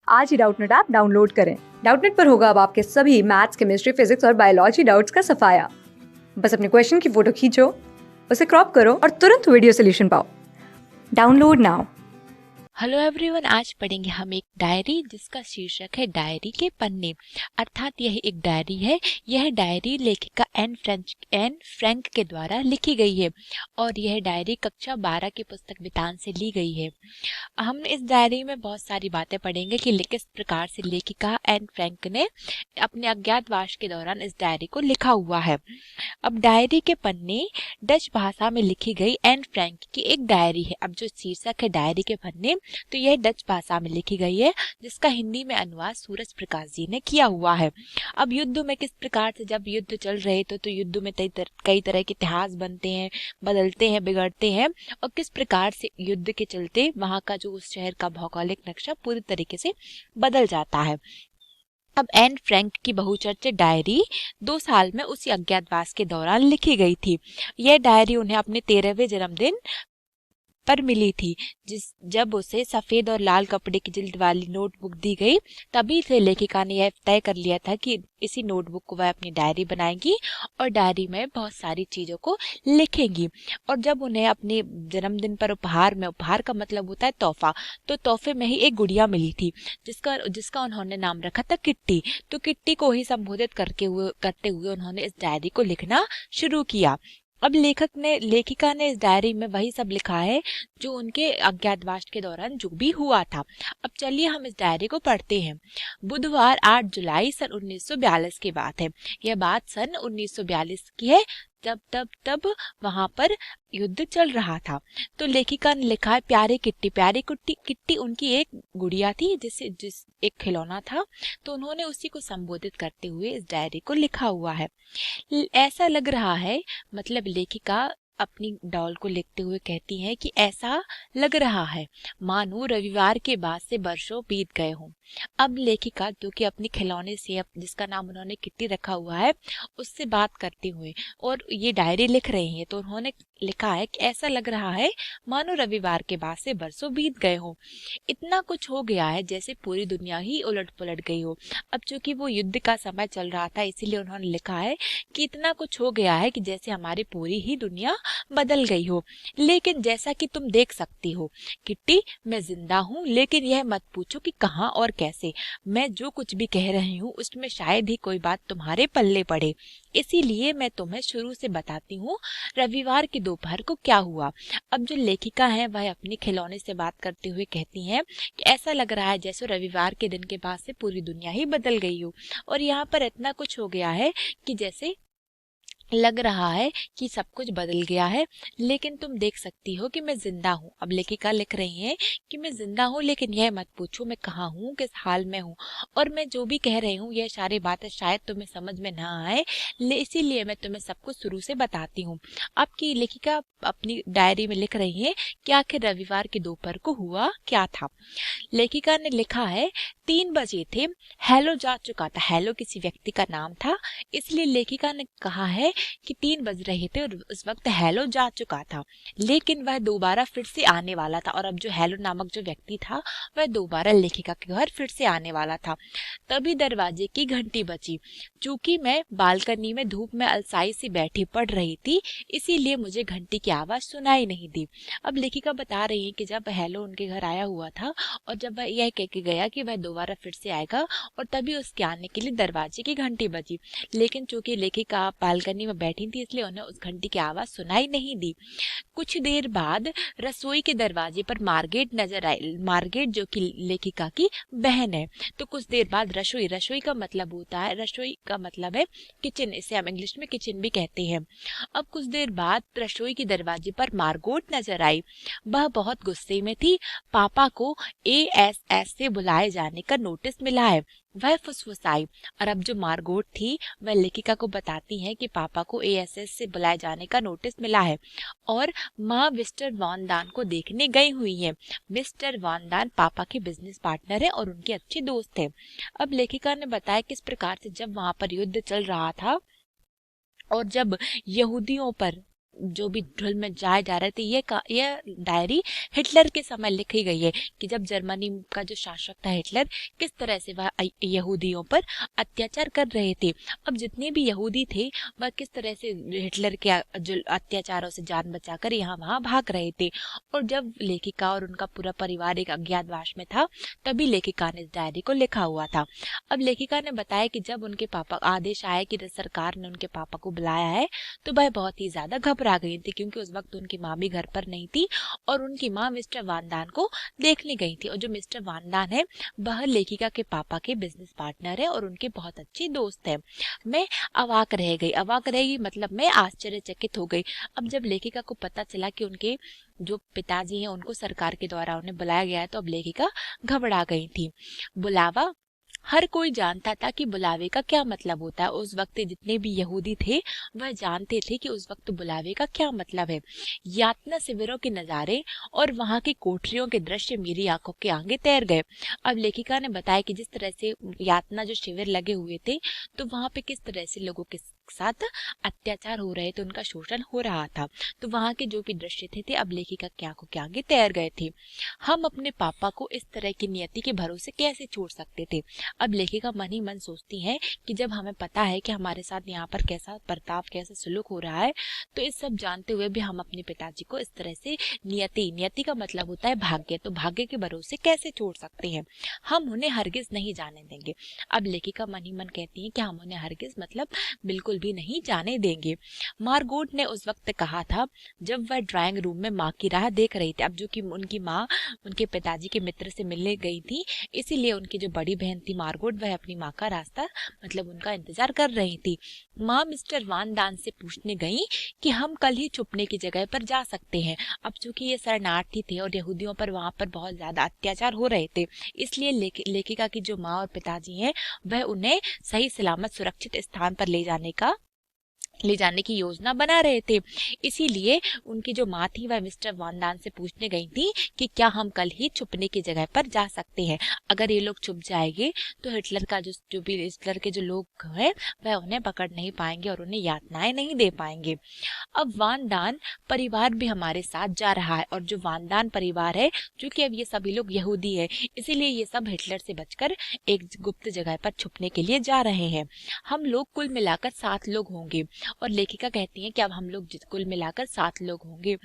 आज ही Doubtnut app download करें। Doubtnut पर होगा अब आपके सभी मैथ्स, केमिस्ट्री, फिजिक्स और बायोलॉजी डाउट्स का सफाया। बस अपने क्वेश्चन की फोटो खींचो, उसे क्रॉप करो और तुरंत वीडियो सोल्यूशन पाओ। Download now. हेलो एवरीवन, आज पढ़ेंगे हम एक डायरी जिसका शीर्षक है डायरी के पन्ने। अर्थात यह एक डायरी है। यह डायरी लेखिका एन फ्रैंक के द्वारा लिखी गई है और यह डायरी कक्षा 12 की पुस्तक बितान से ली गई है। हम इस डायरी में बहुत सारी बातें पढ़ेंगे कि किस प्रकार से लेखिका एन फ्रैंक ने अपने अज्ञातवास के दौरान इस डायरी को लिखा हुआ है। अब डायरी के पन्ने डच भाषा में लिखी गई एन फ्रैंक की एक डायरी है। अब जो शीर्षक है डायरी के पन्ने, तो यह डच भाषा में लिखी गई है जिसका हिंदी में अनुवाद सूरज प्रकाश जी ने किया हुआ है। अब युद्ध में किस प्रकार से जब युद्ध चल रहे थे तो युद्ध में कई तरह के इतिहास बनते हैं, बदलते हैं, बिगड़ते हैं और किस प्रकार से युद्ध के चलते वहां का जो उस शहर का भौगोलिक नक्शा पूरी तरीके से बदल जाता है। अब एन फ्रैंक की बहुचर्चित डायरी 2 साल में उसी अज्ञातवास के दौरान लिखी गई थी। यह डायरी उन्हें अपने 13वें जन्मदिन पर मिली थी, जब उसे सफेद और लाल कपड़े की जिल्द वाली नोटबुक दी गई। तभी से लेखिका ने यह तय कर लिया था कि इसी नोटबुक को वह अपनी डायरी बनाएंगी और डायरी में बहुत सारी चीजों को लिखेंगी। और जब उन्हें अपने जन्मदिन पर उपहार का मतलब होता है तोहफा, तो तोहफे में ही एक गुड़िया मिली थी जिसका उन्होंने नाम रखा था किट्टी। तो किट्टी को ही संबोधित करते हुए उन्होंने इस डायरी को लिखना शुरू किया। अब लेखिका ने इस डायरी में वही सब लिखा है जो उनके अज्ञातवास के दौरान जो भी हुआ था। अब चलिए हम इस डायरी को पढ़ते हैं। बुधवार 8 जुलाई सन 1942 की बात है। यह बात सन 1942 की है। तब वहां पर युद्ध चल रहा था। तो लेखिका ने लिखा है, प्यारी किट्टी उनकी एक गुड़िया थी जिस एक खिलौना था। तो उन्होंने उसी को संबोधित करते हुए इस डायरी को लिखा हुआ है। ऐसा लग रहा है, मतलब लेखिका अपनी डॉल को लिखते हुए कहती है कि ऐसा लग रहा है मानो रविवार के बाद से बरसों बीत गए हों। अब लेखिका जो कि अपनी खिलौने से, जिसका नाम उन्होंने किट्टी रखा हुआ है, उससे बात करते हुए और ये डायरी लिख रही हैं, तो उन्होंने लिखा है कि ऐसा लग रहा है मानो रविवार के बाद से बरसों बीत गए हों। इतना कुछ हो गया है जैसे पूरी दुनिया ही उलट पुलट गई हो। अब चूंकि वो युद्ध का समय चल रहा था, इसीलिए उन्होंने लिखा है कि इतना कुछ हो गया है कि जैसे हमारी पूरी ही दुनिया बदल गई हो। लेकिन जैसा कि तुम देख सकती हो किट्टी, मैं जिंदा हूँ, लेकिन यह मत पूछो कि कहाँ और कैसे। मैं जो कुछ भी कह रही हूँ उसमें शायद ही कोई बात तुम्हारे पल्ले पड़े, इसीलिए मैं तुम्हें शुरू से बताती हूँ रविवार की दोपहर को क्या हुआ। अब जो लेखिका है वह अपने खिलौने से बात करते हुए कहती हैं कि ऐसा लग रहा है जैसे रविवार के दिन के बाद से पूरी दुनिया ही बदल गई हो और यहाँ पर इतना कुछ हो गया है कि जैसे लग रहा है कि सब कुछ बदल गया है। लेकिन तुम देख सकती हो कि मैं जिंदा हूँ। अब लेखिका लिख रही है कि मैं जिंदा हूँ, लेकिन यह मत पूछो मैं कहाँ हूँ, किस हाल में हूँ, और मैं जो भी कह रही हूँ यह सारी बातें शायद तुम्हें समझ में ना आए, इसीलिए मैं तुम्हें सब कुछ शुरू से बताती हूँ। आपकी लेखिका अपनी डायरी में लिख रही है कि आखिर रविवार की दोपहर को हुआ क्या था। लेखिका ने लिखा है, 3 बजे थे, हेलो जा चुका था। हेलो किसी व्यक्ति का नाम था, इसलिए लेखिका ने कहा है कि 3 बज रहे थे और उस वक्त हेलो जा चुका था, लेकिन वह दोबारा फिर से आने वाला था। और अब जो हेलो नामक जो व्यक्ति था वह दोबारा लेखिका के घर फिर से आने वाला था। तभी दरवाजे की घंटी बजी। चूंकि मैं बालकनी में धूप में अलसाई से बैठी पढ़ रही थी, इसीलिए मुझे घंटी की आवाज सुनाई नहीं दी। अब लेखिका बता रही है कि जब हेलो उनके घर आया हुआ था और जब वह यह कह के गया कि वह दोबारा फिर से आएगा, और तभी उसके आने के लिए दरवाजे की घंटी बजी। लेकिन चूंकि लेखिका बालकनी में बैठी थी, इसलिए उन्हें उस घंटी की आवाज सुनाई नहीं दी। कुछ देर बाद रसोई के दरवाजे पर मार्गेट नजर आई। मार्गेट जो कि लेखिका की बहन है। तो कुछ देर बाद रसोई का मतलब होता है, रसोई का मतलब है किचन, इसे हम इंग्लिश में किचन भी कहते हैं। अब कुछ देर बाद रसोई के दरवाजे पर मार्गोट नजर आई। वह बहुत गुस्से में थी। पापा को एएसएस से बुलाए जाने का नोटिस मिला है, वह फुसफुसाई। और अब जो मार्गोट थी वह लेखिका को बताती है कि पापा को एएसएस से बुलाए जाने का नोटिस मिला है और माँ मिस्टर वॉन दान को देखने गई हुई है। मिस्टर वॉन दान पापा के बिजनेस पार्टनर है और उनके अच्छे दोस्त है। अब लेखिका ने बताया किस प्रकार से जब वहां पर युद्ध चल रहा था और जब यहूदियों पर जो भी ढुल में जाए जा रहे थे। ये डायरी हिटलर के समय लिखी गई है कि जब जर्मनी का जो शासक था हिटलर, किस तरह से वह यहूदियों पर अत्याचार कर रहे थे। अब जितने भी यहूदी थे वह किस तरह से हिटलर के जो अत्याचारों से जान बचाकर यहाँ वहाँ भाग रहे थे। और जब लेखिका और उनका पूरा परिवार एक अज्ञातवास में था, तभी लेखिका ने इस डायरी को लिखा हुआ था। अब लेखिका ने बताया कि जब उनके पापा आदेश आया कि सरकार ने उनके पापा को बुलाया है, तो वह बहुत ही ज्यादा घबरा गई थी, क्योंकि उस वक्त उनकी माँ भी घर पर नहीं थी और उनकी माँ मिस्टर वानदान को देखने गई थी। और जो मिस्टर वानदान है वह लेखिका के पापा के बिजनेस पार्टनर है और उनके बहुत अच्छे दोस्त है। मैं अवाक रह गई मतलब मैं आश्चर्यचकित हो गई। अब जब लेखिका को पता चला कि उनके जो पिताजी हैं उनको सरकार के द्वारा उन्हें बुलाया गया है, तो अब लेखिका घबरा गई थी। बुलावा, हर कोई जानता था कि बुलावे का क्या मतलब होता है। उस वक्त जितने भी यहूदी थे वह जानते थे कि उस वक्त बुलावे का क्या मतलब है। यातना शिविरों के नज़ारे और वहां की कोठरियों के दृश्य मेरी आंखों के आगे तैर गए। अब लेखिका ने बताया कि जिस तरह से यातना जो शिविर लगे हुए थे, तो वहां पे किस तरह से लोगों के साथ अत्याचार हो रहे थे, उनका शोषण हो रहा था। तो वहां के जो भी दृश्य थे अब लेखिका की आंखों के आगे तैर गए थे। हम अपने पापा को इस तरह की नियति के भरोसे कैसे छोड़ सकते थे। अब लेखिका मन ही मन सोचती है कि जब हमें पता है कि हमारे साथ यहाँ पर कैसा बर्ताव, कैसा सलूक हो रहा है, तो इस सब जानते हुए भी हम अपने पिताजी को इस तरह से नियति का मतलब होता है भाग्य, तो भाग्य के भरोसे कैसे छोड़ सकते हैं। हम उन्हें हरगिज नहीं जाने देंगे। अब लेखिका मन ही मन कहती है कि हम उन्हें हरगिज मतलब बिल्कुल भी नहीं जाने देंगे। मार्गोट ने उस वक्त कहा था जब वह ड्राइंग रूम में माँ की राह देख रही थी। अब जो कि उनकी माँ उनके पिताजी के मित्र से मिलने गई थी, इसीलिए उनकी जो बड़ी बहन थी मार्गोट, वह अपनी माँ का रास्ता मतलब उनका इंतजार कर रही थी। माँ मिस्टर वानदान से पूछने गई कि हम कल ही छुपने की जगह पर जा सकते हैं। अब चूंकि ये शरणार्थी थे और यहूदियों पर वहां पर बहुत ज्यादा अत्याचार हो रहे थे, इसलिए लेखिका की जो माँ और पिताजी हैं वह उन्हें सही सलामत सुरक्षित स्थान पर ले जाने की योजना बना रहे थे। इसीलिए उनकी जो माँ थी वह मिस्टर वानदान से पूछने गई थी कि क्या हम कल ही छुपने की जगह पर जा सकते हैं। अगर ये लोग छुप जाएंगे तो हिटलर के जो लोग हैं वह उन्हें पकड़ नहीं पाएंगे और उन्हें यातनाएं नहीं दे पाएंगे। अब वानदान परिवार भी हमारे साथ जा रहा है और जो वानदान परिवार है, क्योंकि अब ये सभी लोग यहूदी है, इसीलिए ये सब हिटलर से बचकर एक गुप्त जगह पर छुपने के लिए जा रहे हैं। हम लोग कुल मिलाकर 7 लोग होंगे। और लेखिका कहती है कि अब हम लोग कुल मिलाकर 7 लोग होंगे।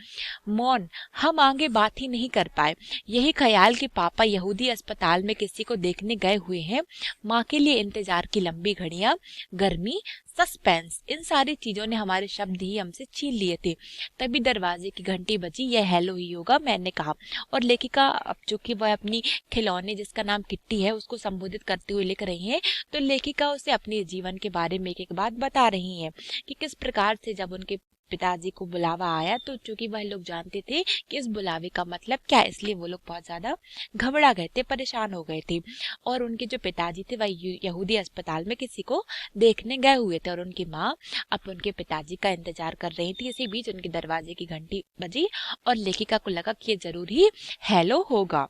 मौन, हम आगे बात ही नहीं कर पाए। यही ख्याल कि पापा यहूदी अस्पताल में किसी को देखने गए हुए हैं, माँ के लिए इंतजार की लंबी घड़ियां, गर्मी, सस्पेंस, इन सारी चीजों ने हमारे शब्द ही हमसे छीन लिए थे। तभी दरवाजे की घंटी बजी। यह हेलो ही होगा, मैंने कहा। और लेखिका अब चूंकि वह अपनी खिलौने जिसका नाम किट्टी है उसको संबोधित करते हुए लिख रही है, तो लेखिका उसे अपने जीवन के बारे में एक बात बता रही है कि किस प्रकार से जब उनके पिताजी को बुलावा आया, तो चूंकि वह लोग जानते थे कि इस बुलावे का मतलब क्या है, इसलिए वो लोग बहुत ज्यादा घबरा गए थे, परेशान हो गए थे। और उनके जो पिताजी थे वह यहूदी अस्पताल में किसी को देखने गए हुए थे और उनकी माँ अब उनके पिताजी का इंतजार कर रही थी। इसी बीच उनके दरवाजे की घंटी बजी और लेखिका को लगा कि ये जरूर ही हेलो होगा।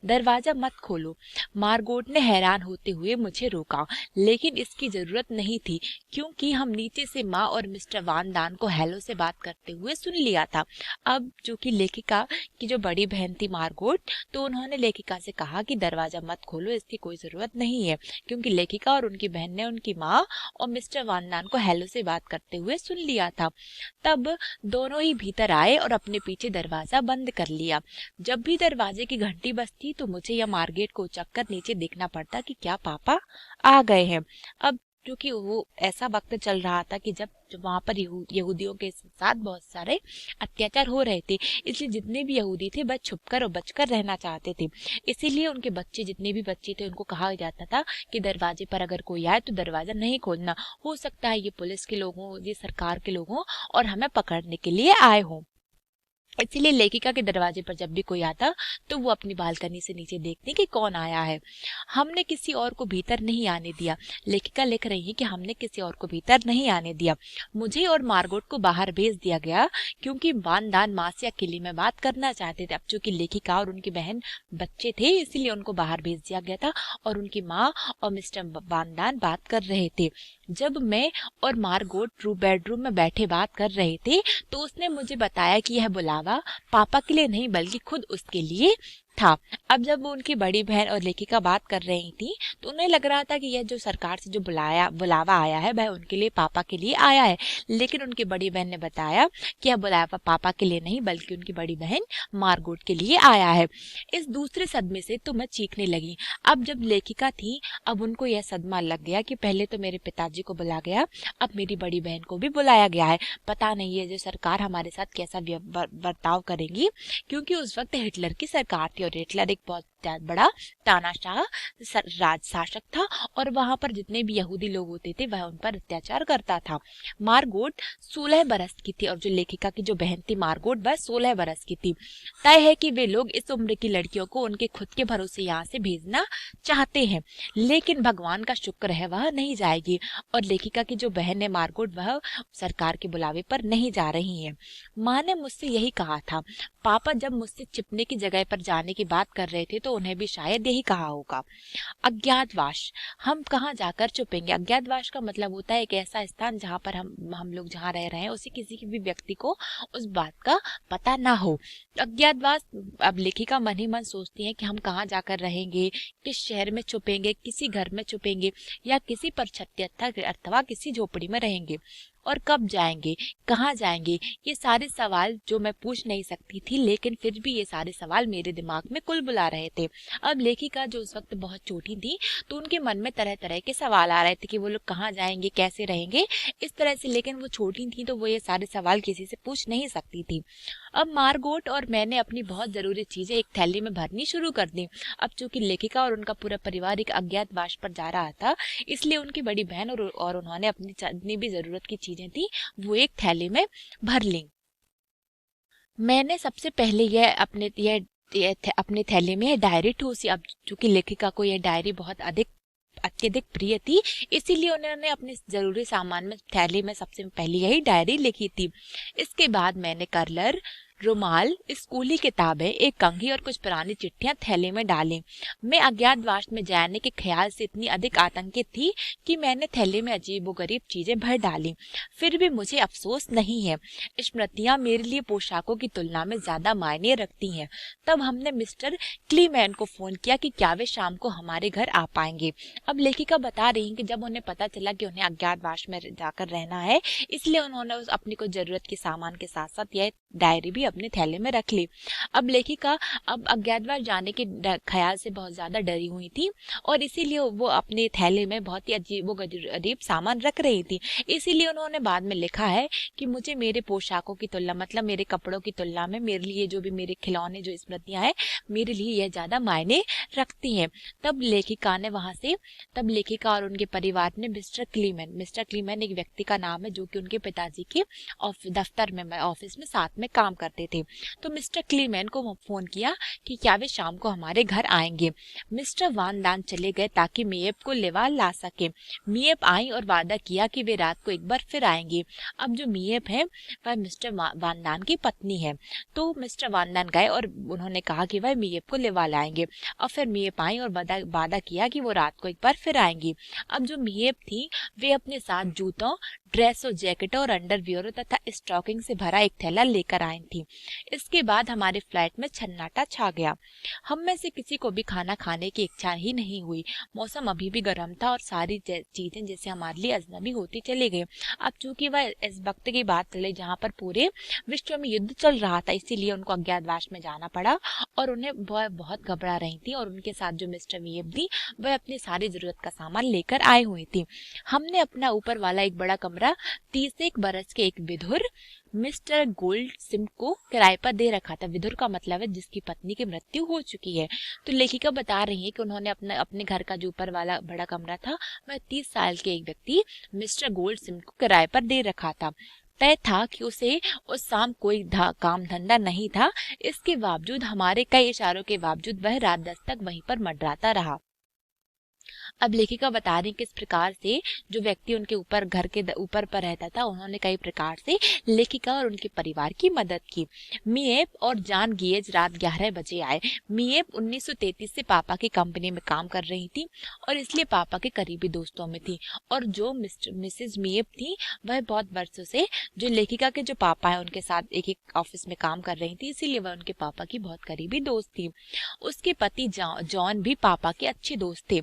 दरवाजा मत खोलो, मार्गोट ने हैरान होते हुए मुझे रोका, लेकिन इसकी जरूरत नहीं थी क्योंकि हम नीचे से माँ और मिस्टर वानदान को हेलो से बात करते हुए सुन लिया था। अब जो कि लेखिका की जो बड़ी बहन थी मार्गोट, तो उन्होंने लेखिका से कहा कि दरवाजा मत खोलो, इसकी कोई जरूरत नहीं है, क्योंकि लेखिका और उनकी बहन ने उनकी माँ और मिस्टर वानदान को हेलो से बात करते हुए सुन लिया था। तब दोनों ही भीतर आए और अपने पीछे दरवाजा बंद कर लिया। जब भी दरवाजे की घंटी बजती तो मुझे या मार्गरेट को चक्कर नीचे देखना पड़ता कि क्या पापा आ गए हैं। अब क्योंकि वो ऐसा वक्त चल रहा था कि जब वहां पर यहूदियों के साथ बहुत सारे अत्याचार हो रहे थे, इसलिए जितने भी यहूदी थे बस छुपकर और बचकर रहना चाहते थे। इसीलिए उनके बच्चे, जितने भी बच्चे थे, उनको कहा जाता था कि दरवाजे पर अगर कोई आए तो दरवाजा नहीं खोलना, हो सकता है ये पुलिस के लोग हों, ये सरकार के लोग हों और हमें पकड़ने के लिए आए हों। इसीलिए लेखिका के दरवाजे पर जब भी कोई आता तो वो अपनी बालकनी से नीचे देखती कि कौन आया है। हमने किसी और को भीतर नहीं आने दिया। लेखिका लिख रही है कि हमने किसी और को भीतर नहीं आने दिया। मुझे और मार्गोट को बाहर भेज दिया गया क्योंकि वानदान माँ से अकेले में बात करना चाहते थे। अब चूंकि लेखिका और उनकी बहन बच्चे थे इसलिए उनको बाहर भेज दिया गया था और उनकी माँ और मिस्टर वानदान बात कर रहे थे। जब मैं और मार्गोट बेडरूम में बैठे बात कर रहे थे तो उसने मुझे बताया कि यह बुलावा पापा के लिए नहीं बल्कि खुद उसके लिए था। अब जब वो उनकी बड़ी बहन और लेखिका बात कर रही थी तो उन्हें लग रहा था कि यह जो सरकार से जो बुलावा आया है वह उनके लिए पापा के लिए आया है, लेकिन उनकी बड़ी बहन ने बताया कि यह बुलावा पापा के लिए नहीं बल्कि उनकी बड़ी बहन मार्गोट के लिए आया है। इस दूसरे सदमे से तो मैं चीखने लगी। अब जब लेखिका थी अब उनको यह सदमा लग गया कि पहले तो मेरे पिताजी को बुला गया, अब मेरी बड़ी बहन को भी बुलाया गया है। पता नहीं है जो सरकार हमारे साथ कैसा बर्ताव करेगी, क्योंकि उस वक्त हिटलर की सरकार थी और हिटलर एक बहुत बड़ा तानाशाह राज शासक था और वहां पर जितने भी यहूदी लोग होते थे वह उन पर अत्याचार करता था। मार्गोट 16 बरस की थी और जो लेखिका की जो बहन थी मार्गोट वह 16 बरस की थी। तय है कि वे लोग इस उम्र की लड़कियों को उनके खुद के भरोसे यहाँ से भेजना चाहते हैं, लेकिन भगवान का शुक्र है वह नहीं जाएगी और लेखिका की जो बहन है मार्गोट वह सरकार के बुलावे पर नहीं जा रही है। माँ ने मुझसे यही कहा था। पापा जब मुझसे छिपने की जगह पर जाने की बात कर रहे थे तो उन्हें भी शायद यही कहा होगा। अज्ञातवास, हम कहाँ जाकर छुपेंगे? अज्ञातवास का मतलब होता है एक ऐसा स्थान जहाँ पर हम लोग जहाँ रह रहे हैं उसे किसी भी व्यक्ति को उस बात का पता ना हो। अज्ञातवास, अब लेखिका मन ही मन सोचती है कि हम कहाँ जाकर रहेंगे, किस शहर में छुपेंगे, किसी घर में छुपेंगे या किसी परछत्ती अथवा किसी झोपड़ी में रहेंगे और कब जाएंगे, कहाँ जाएंगे। ये सारे सवाल जो मैं पूछ नहीं सकती थी, लेकिन फिर भी ये सारे सवाल मेरे दिमाग में कुल बुला रहे थे। अब लेखिका जो उस वक्त बहुत छोटी थी तो उनके मन में तरह तरह के सवाल आ रहे थे कि वो लोग कहाँ जाएंगे, कैसे रहेंगे, इस तरह से। लेकिन वो छोटी थी तो वो ये सारे सवाल किसी से पूछ नहीं सकती थी। अब मार्गोट और मैंने अपनी बहुत जरूरी चीजें एक थैली में भरनी शुरू कर दी। अब चूंकि लेखिका और उनका पूरा परिवार एक अज्ञातवास पर जा रहा था इसलिए उनकी बड़ी बहन और उन्होंने अपनी जितनी भी जरूरत की चीजें थी वो एक थैली में भर ली। मैंने सबसे पहले यह अपने थैली में डायरी ठूसी। अब चूंकि लेखिका को यह डायरी बहुत अत्यधिक प्रिय थी इसीलिए उन्होंने अपने जरूरी सामान में थैली में सबसे पहले यही डायरी लिखी थी। इसके बाद मैंने कलर, रुमाल, स्कूली किताबें, एक कंघी और कुछ पुरानी चिट्ठियां थैले में डाली। मैं अज्ञातवास में जाने के ख्याल से इतनी अधिक आतंकित थी कि मैंने थैले में अजीबोगरीब चीजें भर डाली। फिर भी मुझे अफसोस नहीं है। स्मृतियां मेरे लिए पोशाकों की तुलना में ज्यादा मायने रखती हैं। तब हमने मिस्टर क्लीमैन को फोन किया कि क्या वे शाम को हमारे घर आ पाएंगे। अब लेखिका बता रही हैं कि जब उन्हें पता चला कि उन्हें अज्ञातवास में जाकर रहना है इसलिए उन्होंने अपनी कुछ जरूरत के सामान के साथ साथ यह डायरी भी अपने थैले में रख ली। अब लेखिका अब अज्ञातवास जाने के ख्याल से बहुत ज्यादा डरी हुई थी और इसीलिए वो अपने थैले में बहुत ही अजीब सामान रख रही थी। इसीलिए उन्होंने बाद में लिखा है कि मुझे मेरे पोशाकों की तुलना मतलब मेरे कपड़ों की तुलना में मेरे लिए जो भी मेरे खिलौने जो स्मृतियां हैं मेरे लिए यह ज्यादा मायने रखती हैं। तब लेखिका और उनके परिवार ने मिस्टर क्लीमैन एक व्यक्ति का नाम है जो कि उनके पिताजी के दफ्तर में ऑफिस में साथ में काम करते थे। तो मिस्टर क्लीमैन को फोन किया कि क्या वे शाम को हमारे घर आएंगे। मिस्टर वानदान चले गए ताकि मिएप को लेवा ला सके। मिएप आई और वादा किया कि वे रात को एक बार फिर आएंगे। अब जो मिएप है वह मिस्टर वानदान की पत्नी है। तो मिस्टर वानदान गए और उन्होंने कहा कि वह मिएप को लेवा लाएंगे और फिर मिएप आई और वादा किया कि वो रात को एक बार फिर आएंगी। अब जो मिएप थी वे अपने साथ जूतों, ड्रेसों, जैकेटों और अंडरवियरों तथा स्टॉकिंग से भरा एक थैला लेकर आई थी। इसके बाद हमारे फ्लैट में सन्नाटा छा गया। हम में से किसी को भी खाना खाने की इच्छा ही नहीं हुई। मौसम अभी भी गर्म था और सारी चीजें जैसे हमारे लिए अजनबी होती चली गई। अब चूंकि वह इस वक्त की बात चले जहाँ पर पूरे विश्व में युद्ध चल रहा था इसीलिए उनको अज्ञातवास में जाना पड़ा और उन्हें बहुत घबरा रही थी और उनके साथ जो मिस्टर वीएफ थी वह अपनी सारी जरूरत का सामान लेकर आई हुई थी। हमने अपना ऊपर वाला एक बड़ा कमरा 31 बरस के एक विधुर मिस्टर गोल्ड सिम को किराए पर दे रखा था। विधुर का मतलब है जिसकी पत्नी की मृत्यु हो चुकी है। तो लेखिका बता रही है कि उन्होंने अपने घर का जो ऊपर वाला बड़ा कमरा था वह 30 साल के एक व्यक्ति मिस्टर गोल्ड सिम को किराए पर दे रखा था। तय था कि उसे उस शाम कोई काम धंधा नहीं था। इसके बावजूद, हमारे कई इशारों के बावजूद, वह रात 10 तक वहीं पर मंडराता रहा। अब लेखिका बता रही किस प्रकार से जो व्यक्ति उनके ऊपर, घर के ऊपर पर रहता था, उन्होंने कई प्रकार से लेखिका और उनके परिवार की मदद की। मिएप और जॉन गिएज रात 11 बजे आए। मिएप 1933 से पापा की कंपनी में काम कर रही थी और इसलिए पापा के करीबी दोस्तों में थी। और जो मिसेज मिएप थी, वह बहुत वर्षों से जो लेखिका के जो पापा है उनके साथ एक एक ऑफिस में काम कर रही थी, इसीलिए वह उनके पापा की बहुत करीबी दोस्त थी। उसके पति जॉन भी पापा के अच्छे दोस्त थे।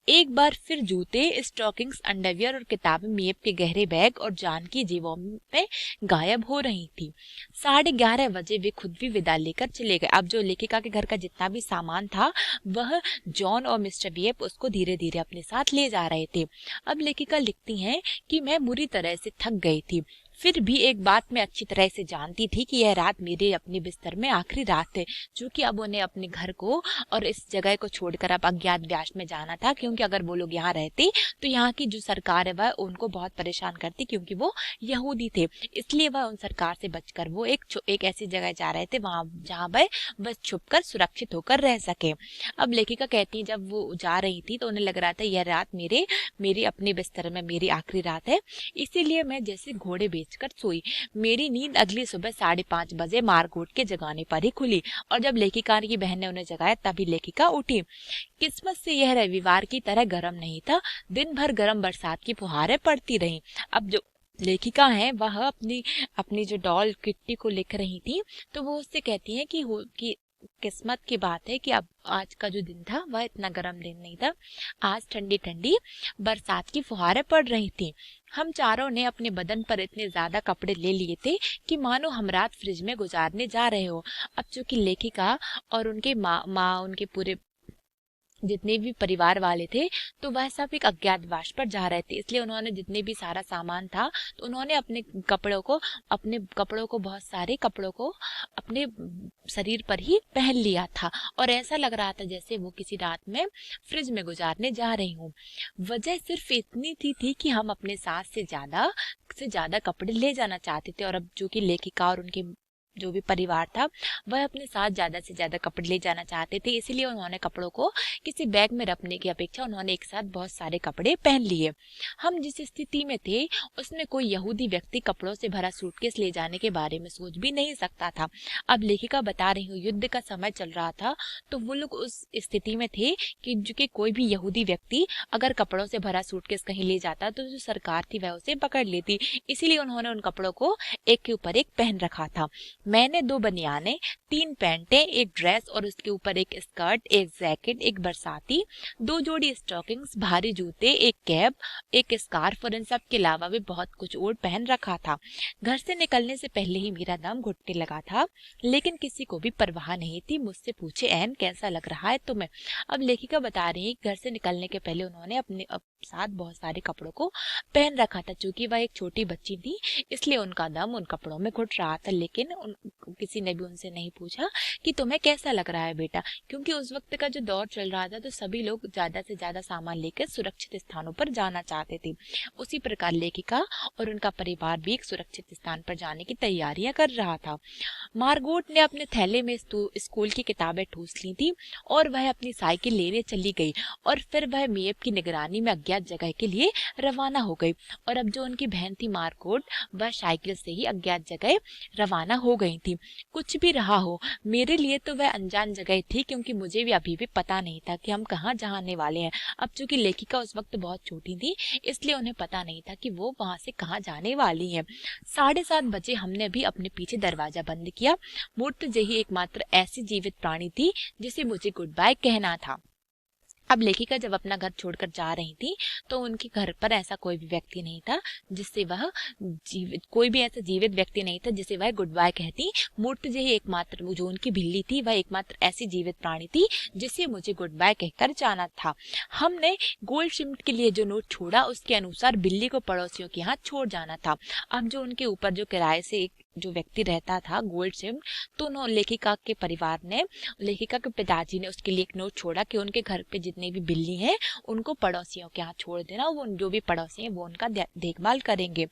एक बार फिर जूते, स्टॉकिंग्स, अंडरवियर और किताबें मिएप के गहरे बैग और जॉन की जेबों में गायब हो रही थी। 11:30 बजे वे खुद भी विदा लेकर चले गए। अब जो लेखिका के घर का जितना भी सामान था, वह जॉन और मिस्टर मिएप उसको धीरे धीरे अपने साथ ले जा रहे थे। अब लेखिका लिखती हैं कि मैं बुरी तरह से थक गई थी, फिर भी एक बात मैं अच्छी तरह से जानती थी कि यह रात मेरे अपने बिस्तर में आखिरी रात है, क्योंकि अब उन्हें अपने घर को और इस जगह को छोड़कर अब अज्ञातवास में जाना था। क्योंकि अगर वो लोग यहाँ रहते तो यहाँ की जो सरकार है वह उनको बहुत परेशान करती, क्योंकि वो यहूदी थे। इसलिए वह उन सरकार से बचकर वो एक ऐसी जगह जा रहे थे वहाँ जहाँ वह बस छुपकर सुरक्षित होकर रह सके। अब लेखिका कहती है जब वो जा रही थी तो उन्हें लग रहा था यह रात मेरे अपने बिस्तर में मेरी आखिरी रात है, इसीलिए मैं जैसे घोड़े कर सोई। मेरी नींद अगली सुबह 5:30 बजे मार्गोट के जगाने पर ही खुली और जब लेखिका की बहन ने उन्हें जगाया तभी लेखिका उठी। किस्मत से यह रविवार की तरह गर्म नहीं था। दिन भर गर्म बरसात की फुहारें पड़ती रहीं। अब जो लेखिका है वह अपनी जो डॉल किट्टी को लिख रही थी, तो वो उससे कहती है कि किस्मत की बात है कि अब आज का जो दिन था वह इतना गर्म दिन नहीं था। आज ठंडी ठंडी बरसात की फुहारें पड़ रही थी। हम चारों ने अपने बदन पर इतने ज्यादा कपड़े ले लिए थे कि मानो हम रात फ्रिज में गुजारने जा रहे हो। अब चूंकि लेखिका और उनके माँ उनके पूरे जितने भी परिवार वाले थे, तो वह सब एक अज्ञातवास पर जा रहे थे, इसलिए उन्होंने जितने भी सारा सामान था तो उन्होंने अपने कपड़ों को बहुत सारे कपड़ों को अपने शरीर पर ही पहन लिया था और ऐसा लग रहा था जैसे वो किसी रात में फ्रिज में गुजारने जा रही हूँ। वजह सिर्फ इतनी थी कि हम अपने साथ से ज्यादा कपड़े ले जाना चाहते थे और अब जो कि लेखिका और उनके जो भी परिवार था वह अपने साथ ज्यादा से ज्यादा कपड़े ले जाना चाहते थे, इसीलिए उन्होंने कपड़ों को किसी बैग में रखने की अपेक्षा उन्होंने एक साथ बहुत सारे कपड़े पहन लिए। हम जिस स्थिति में थे उसमें कोई यहूदी व्यक्ति कपड़ों से भरा सूटकेस ले जाने के बारे में सोच भी नहीं सकता था। अब लेखिका बता रही हूँ, युद्ध का समय चल रहा था तो वो लोग उस स्थिति में थे कि जो कि कोई भी यहूदी व्यक्ति अगर कपड़ों से भरा सूटकेस कहीं ले जाता तो जो सरकार थी वह उसे पकड़ लेती, इसीलिए उन्होंने उन कपड़ों को एक के ऊपर एक पहन रखा था। मैंने 2 बनियाने, 3 पैंटें, एक ड्रेस और उसके ऊपर एक स्कर्ट, एक जैकेट, एक बरसाती, 2 जोड़ी स्टॉकिंग्स, भारी जूते, एक कैप, एक स्कार्फ और इन सब के अलावा भी बहुत कुछ और पहन रखा था। घर से निकलने से पहले ही मेरा दम घुटने लगा था, लेकिन किसी को भी परवाह नहीं थी मुझसे पूछे एन कैसा लग रहा है तुम्हें। अब लेखिका बता रही है घर से निकलने के पहले उन्होंने अपने साथ बहुत सारे कपड़ों को पहन रखा था। चूंकि वह एक छोटी बच्ची थी इसलिए उनका दम उन कपड़ों में घुट रहा था, लेकिन किसी ने भी उनसे नहीं पूछा कि तुम्हें कैसा लग रहा है बेटा, क्योंकि उस वक्त का जो दौर चल रहा था तो सभी लोग ज्यादा से ज्यादा सामान लेकर सुरक्षित स्थानों पर जाना चाहते थे। उसी प्रकार लेखिका और उनका परिवार भी एक सुरक्षित स्थान पर जाने की तैयारियां कर रहा था। मार्गोट ने अपने थैले में स्कूल की किताबें ठूस ली थी और वह अपनी साइकिल लेने चली गई और फिर वह मिएप की निगरानी में अज्ञात जगह के लिए रवाना हो गई। और अब जो उनकी बहन थी मार्गोट, वह साइकिल से ही अज्ञात जगह रवाना हो गई थी। कुछ भी रहा हो, मेरे लिए तो वह अनजान जगह थी, क्योंकि मुझे भी अभी भी पता नहीं था कि हम कहाँ जाने वाले हैं। अब चूंकि लेखिका उस वक्त बहुत छोटी थी इसलिए उन्हें पता नहीं था कि वो वहां से कहाँ जाने वाली है। 7:30 बजे हमने भी अपने पीछे दरवाजा बंद किया। मूर्त जही एकमात्र ऐसी जीवित प्राणी थी जिसे मुझे गुड बाय कहना था। अब लेखिका जब अपना घर छोड़कर जा रही थी तो उनके घर पर ऐसा कोई भी व्यक्ति नहीं था जिससे वह जीवित व्यक्ति नहीं था जिसे वह गुड बाय कहती। मूर्ति जही एकमात्र जो उनकी बिल्ली थी वह एकमात्र ऐसी जीवित प्राणी थी जिसे मुझे गुड बाय कहकर जाना था। हमने गोल्ड शिफ्ट के लिए जो नोट छोड़ा उसके अनुसार बिल्ली को पड़ोसियों के यहाँ छोड़ जाना था। अब जो उनके ऊपर जो किराए से एक जो व्यक्ति रहता था गोल्डस्मिथ, तो लेखिका के परिवार ने, लेखिका के पिताजी ने उसके लिए एक नोट छोड़ा कि उनके घर पे जितनी भी बिल्ली हैं उनको पड़ोसियों के यहाँ छोड़ देना, वो जो भी पड़ोसी हैं वो उनका देखभाल करेंगे,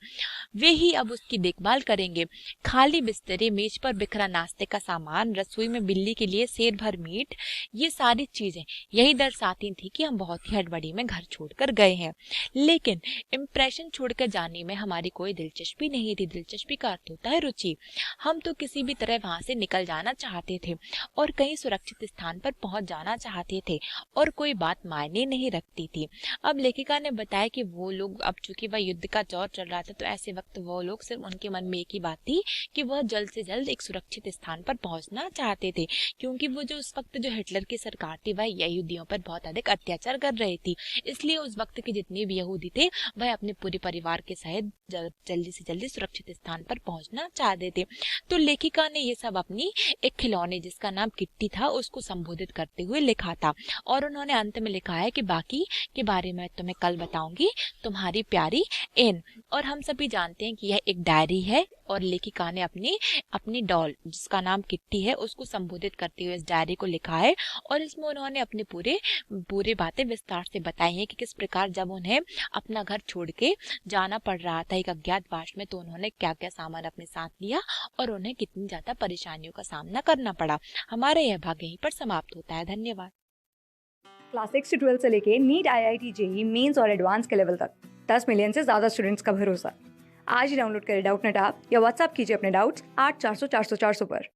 वे ही अब उसकी देखभाल करेंगे। खाली बिस्तरे, मेज पर बिखरा नाश्ते का सामान, रसोई में बिल्ली के लिए सेर भर मीट, ये सारी चीजें यही दर्शाती थी कि हम बहुत ही हड़बड़ी में घर छोड़कर गए हैं। लेकिन इम्प्रेशन छोड़कर जाने में हमारी कोई दिलचस्पी नहीं थी। दिलचस्पी का अर्थ होता है रुचि। हम तो किसी भी तरह वहां से निकल जाना चाहते थे और कहीं सुरक्षित स्थान पर पहुंच जाना चाहते थे और कोई बात मायने नहीं रखती थी। अब लेखिका ने बताया कि वो लोग, अब चूंकि वह युद्ध का दौर चल रहा था, तो ऐसे वक्त वो लोग, सिर्फ उनके मन में एक ही बात थी कि वह जल्द से जल्द एक सुरक्षित स्थान पर पहुंचना चाहते थे, क्योंकि वो जो उस वक्त जो हिटलर की सरकार थी वह यहूदियों पर बहुत अधिक अत्याचार कर रही थी। इसलिए उस वक्त के जितने भी यहूदी थे वह अपने पूरे परिवार के सहित जल्दी से जल्दी सुरक्षित स्थान पर पहुंचना चाहते थे। तो लेखिका ने ये सब अपनी एक खिलौने जिसका नाम किट्टी था उसको संबोधित करते हुए लिखा था, और उन्होंने अंत में लिखा है कि बाकी के बारे में तुम्हें कल बताऊंगी, तुम्हारी प्यारी एन। और हम सभी जानते हैं कि यह एक डायरी है और लेखिका ने अपनी डॉल जिसका नाम किट्टी है उसको संबोधित करते हुए इस डायरी को लिखा है, और इसमें उन्होंने अपने पूरे बातें विस्तार से बताई हैं कि किस प्रकार जब उन्हें अपना घर छोड़ के जाना पड़ रहा था एक अज्ञातवास में, तो उन्होंने क्या क्या सामान अपने साथ लिया और उन्हें कितनी ज्यादा परेशानियों का सामना करना पड़ा। हमारा यह भाग यहीं पर समाप्त होता है। धन्यवाद। क्लास 6 से 12 से लेके नीट, IIT, जेईई मेंस और एडवांस के लेवल तक 10 मिलियन से ज्यादा स्टूडेंट्स का भरोसा। आज ही डाउनलोड करें डाउटनेट ऐप या व्हाट्सएप कीजिए अपने डाउट्स 8400 400 400 पर।